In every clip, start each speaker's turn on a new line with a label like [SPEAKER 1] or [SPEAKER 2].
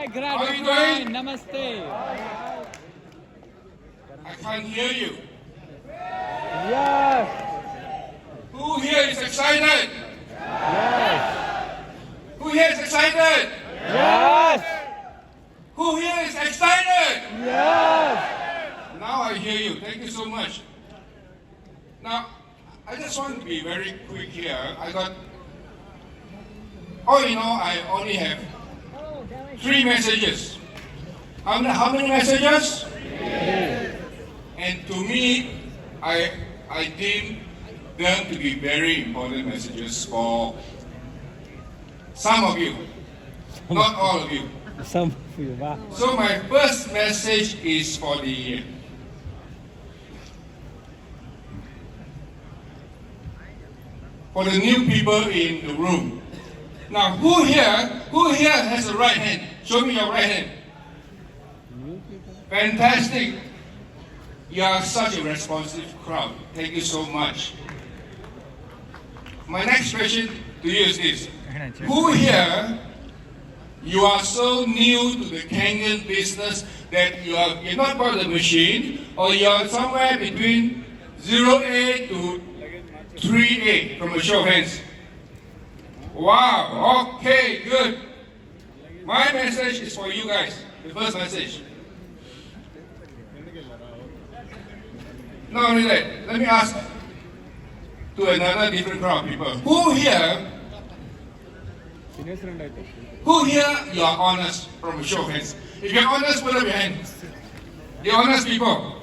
[SPEAKER 1] Hi,
[SPEAKER 2] How are you doing?
[SPEAKER 1] Namaste.
[SPEAKER 2] I can't hear you.
[SPEAKER 1] Yes.
[SPEAKER 2] Who here is excited?
[SPEAKER 1] Yes.
[SPEAKER 2] Who here is excited?
[SPEAKER 1] Yes.
[SPEAKER 2] Who here is excited?
[SPEAKER 1] Yes.
[SPEAKER 2] Now I hear you. Thank you so much. Now, I just want to be very quick here. I only have 3 messages. How many messages? 3. And to me, I deem them to be very important messages for some of you, not all of you.
[SPEAKER 1] Some of you. Wow.
[SPEAKER 2] So my first message is for the new people in the room. Now, who here has a right hand? Show me your right hand. Fantastic. You are such a responsive crowd. Thank you so much. My next question to you is this. Who here, you are so new to the Kangen business that you're not part of the machine, or you're somewhere between 0A to 3A, from a show of hands? Wow, okay, good. My message is for you guys, the first message. Not only that, let me ask to another different crowd of people. Who here you are honest, from a show of hands? If you're honest, put up your hand. The honest people.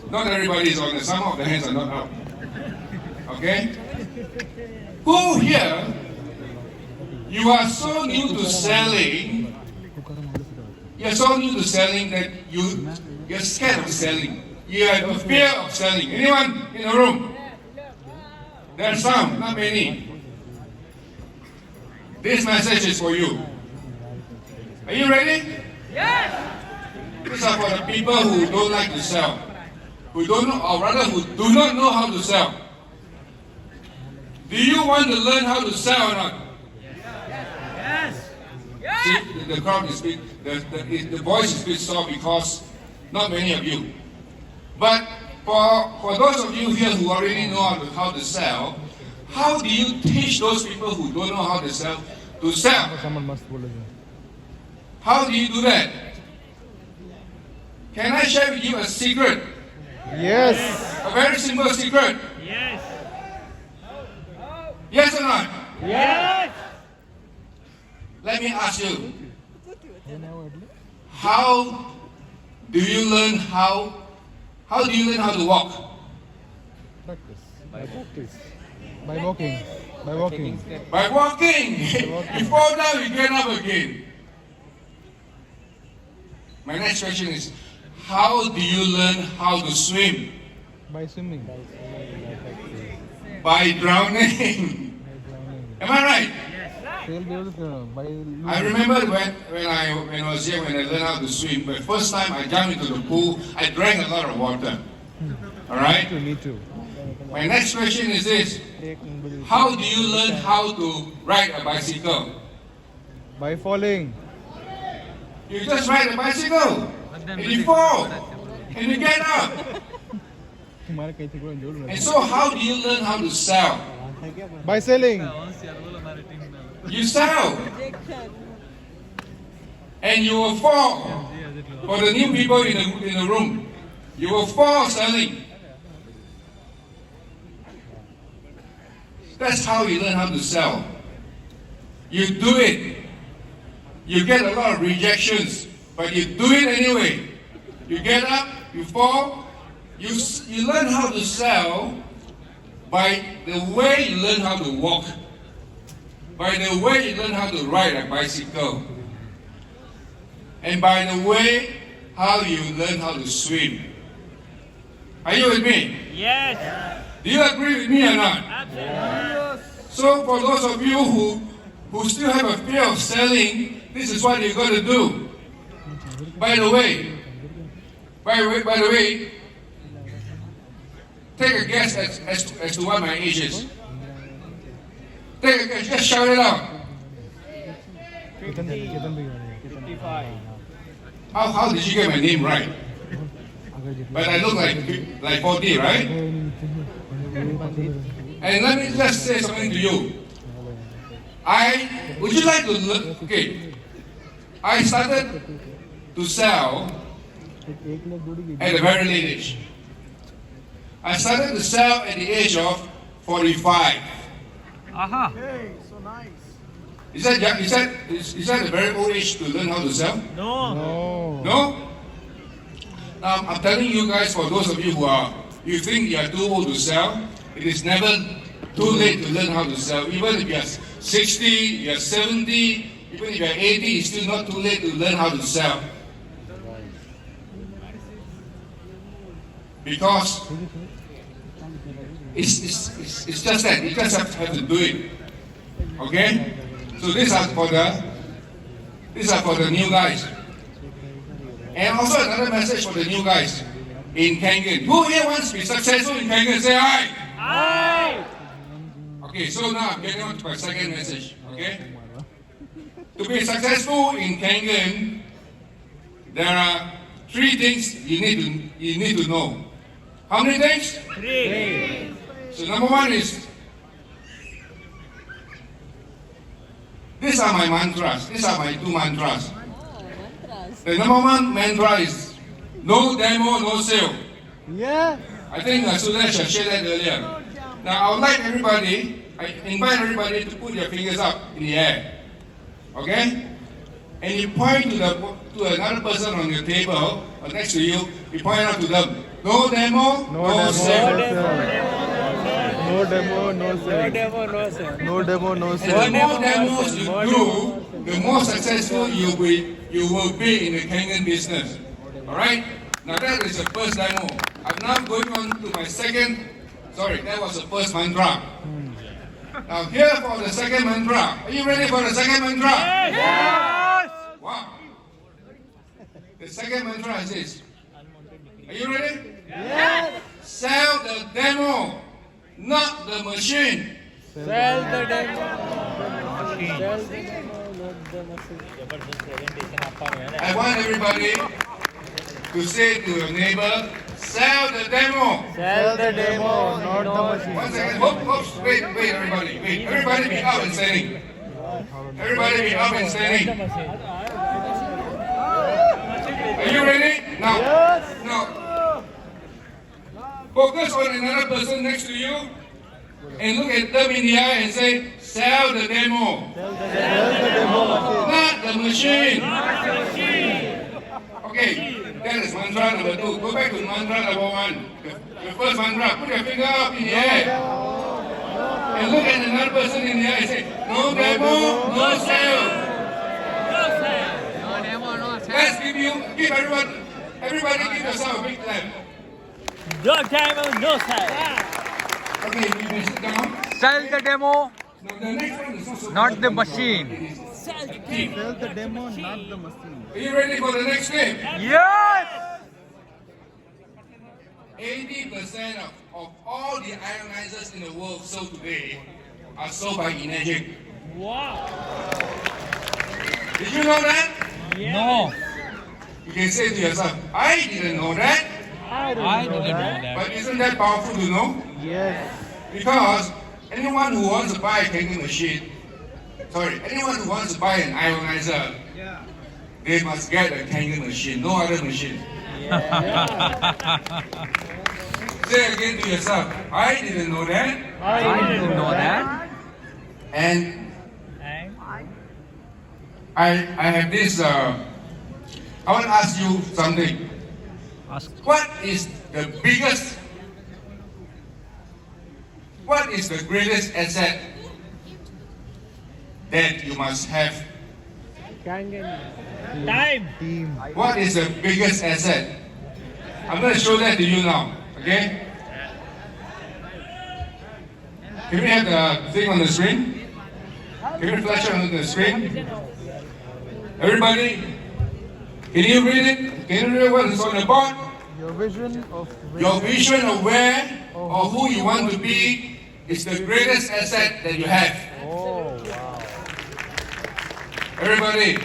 [SPEAKER 2] Not everybody is honest. Some of the hands are not up. Okay? Who here, you are so new to selling, you're so new to selling that you're scared of selling. You have a fear of selling. Anyone in the room? There are some, not many. This message is for you. Are you ready?
[SPEAKER 1] Yes.
[SPEAKER 2] These are for the people who don't like to sell, who don't know, or rather who do not know how to sell. Do you want to learn how to sell or not?
[SPEAKER 1] Yes.
[SPEAKER 2] See, the crowd is big, the voice is bit soft because not many of you. But for those of you here who already know how to sell, how do you teach those people who don't know how to sell to sell? How do you do that? Can I share with you a secret?
[SPEAKER 3] Yes.
[SPEAKER 2] A very simple secret.
[SPEAKER 1] Yes.
[SPEAKER 2] Yes or not?
[SPEAKER 1] Yes.
[SPEAKER 2] Let me ask you. How do you learn how to walk?
[SPEAKER 3] Practice. By practice. By walking. By walking.
[SPEAKER 2] By walking. You fall down, you get up again. My next question is, how do you learn how to swim?
[SPEAKER 3] By swimming.
[SPEAKER 2] By drowning. Am I right? I remember when I was here, when I learned how to swim, the first time I jumped into the pool, I drank a lot of water. Alright?
[SPEAKER 3] Me too.
[SPEAKER 2] My next question is this. How do you learn how to ride a bicycle?
[SPEAKER 3] By falling.
[SPEAKER 2] You just ride a bicycle, and you fall, and you get up. And so how do you learn how to sell?
[SPEAKER 3] By selling.
[SPEAKER 2] You sell. And you will fall. For the new people in the room, you will fall selling. That's how you learn how to sell. You do it. You get a lot of rejections, but you do it anyway. You get up, you fall, you learn how to sell by the way you learn how to walk, by the way you learn how to ride a bicycle, and by the way how you learn how to swim. Are you with me?
[SPEAKER 1] Yes.
[SPEAKER 2] Do you agree with me or not?
[SPEAKER 1] Absolutely.
[SPEAKER 2] So for those of you who still have a fear of selling, this is what you're going to do. By the way, take a guess as to what my age is. Take a guess, just shout it out. How did you get my name right? But I look like 40, right? And let me just say something to you. Would you like to look? Okay. I started to sell at a very late age. I started to sell at the age of 45.
[SPEAKER 1] Aha.
[SPEAKER 2] Is that a very old age to learn how to sell?
[SPEAKER 1] No.
[SPEAKER 2] No? I'm telling you guys, for those of you you think you are too old to sell, it is never too late to learn how to sell. Even if you are 60, you are 70, even if you are 80, it's still not too late to learn how to sell. Because it's just that, you just have to do it. Okay? So these are for the new guys. And also another message for the new guys in Kangen. Who here wants to be successful in Kangen? Say hi.
[SPEAKER 1] Hi.
[SPEAKER 2] Okay, so now I'm getting on to my second message. Okay? To be successful in Kangen, there are 3 things you need to know. How many things?
[SPEAKER 1] 3.
[SPEAKER 2] So number 1 is, these are my mantras. These are my 2 mantras. The number 1 mantra is no demo, no sale.
[SPEAKER 3] Yeah.
[SPEAKER 2] I think Suresh had shared that earlier. Now I would like I invite everybody to put your fingers up in the air. Okay? And you point to another person on your table or next to you, you point out to them. No demo, no sale.
[SPEAKER 3] No demo, no sale. No demo, no
[SPEAKER 2] And the
[SPEAKER 3] sale.
[SPEAKER 2] more demos you do, the more successful you will be in the Kangen business. Alright? Now that is the first demo. I'm now going on to my second. Sorry, that was the first mantra. Now here for the second mantra. Are you ready for the second mantra?
[SPEAKER 1] Yes.
[SPEAKER 2] Wow. The second mantra is this. Are you ready?
[SPEAKER 3] Yes.
[SPEAKER 2] Sell the demo, not the machine.
[SPEAKER 1] Sell the demo.
[SPEAKER 2] I want everybody to say to your neighbor, sell the demo.
[SPEAKER 1] Sell the demo,
[SPEAKER 3] not the machine.
[SPEAKER 2] 1 second. Oops. Wait, everybody. Wait. Everybody be up and standing. Everybody be up and standing. Are you ready? Now.
[SPEAKER 3] Yes.
[SPEAKER 2] Now. Focus on another person next to you and look at them in the eye and say, sell the demo.
[SPEAKER 3] Sell the demo machine.
[SPEAKER 2] Not the machine. Okay, that is mantra number 2. Go back to mantra number 1. The first mantra, put your finger up in the air. And look at another person in the eye and say, no demo, no sale. Let's give everybody give yourself a big clap.
[SPEAKER 1] No demo, no sale.
[SPEAKER 2] Okay, you may sit down.
[SPEAKER 1] Sell the demo,
[SPEAKER 2] Now the next one is also
[SPEAKER 1] not the machine.
[SPEAKER 2] It is
[SPEAKER 3] Sell the demo, not the machine.
[SPEAKER 2] Are you ready for the next step?
[SPEAKER 1] Yes.
[SPEAKER 2] 80% of all the ionizers in the world sold today are sold by Enagic.
[SPEAKER 1] Wow.
[SPEAKER 2] Did you know that?
[SPEAKER 1] No.
[SPEAKER 2] You can say to yourself, I didn't know that.
[SPEAKER 1] I didn't know that.
[SPEAKER 2] But isn't that powerful to know?
[SPEAKER 3] Yes.
[SPEAKER 2] Because anyone who wants to buy a Kangen machine, anyone who wants to buy an ionizer, they must get a Kangen machine, no other machine. Say again to yourself, I didn't know that.
[SPEAKER 1] I didn't know that.
[SPEAKER 2] And I have this, I want to ask you something.
[SPEAKER 1] Ask.
[SPEAKER 2] What is the greatest asset that you must have?
[SPEAKER 1] Time.
[SPEAKER 3] Team.
[SPEAKER 2] What is the biggest asset? I'm going to show that to you now, okay? Can we have the thing on the screen? Can we flash it on the screen? Everybody, can you read it? Can you read what is on the board?
[SPEAKER 3] Your vision of
[SPEAKER 2] Your vision of where or who you want to be is the greatest asset that you have.
[SPEAKER 3] Oh, wow.
[SPEAKER 2] Everybody,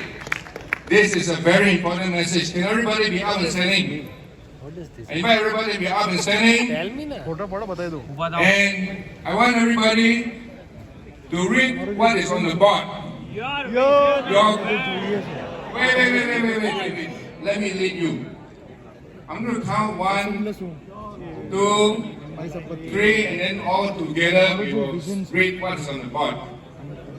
[SPEAKER 2] This is a very important message. Can everybody be up and standing? I invite everybody to be up and standing.
[SPEAKER 3] Photo photo बताई दो.
[SPEAKER 1] ऊपर आओ.
[SPEAKER 2] And I want everybody to read what is on the board. Wait. Let me lead you. I'm going to count 1, 2, 3, and then all together we will read what is on the board.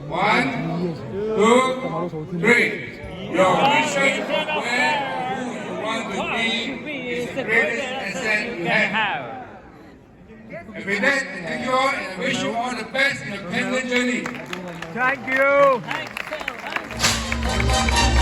[SPEAKER 2] 1, 2, 3. Your vision of where who you want to be is the greatest asset you have. And with that, I thank you all and I wish you all the best in your Kangen journey.
[SPEAKER 3] Thank you.
[SPEAKER 4] Thanks so much.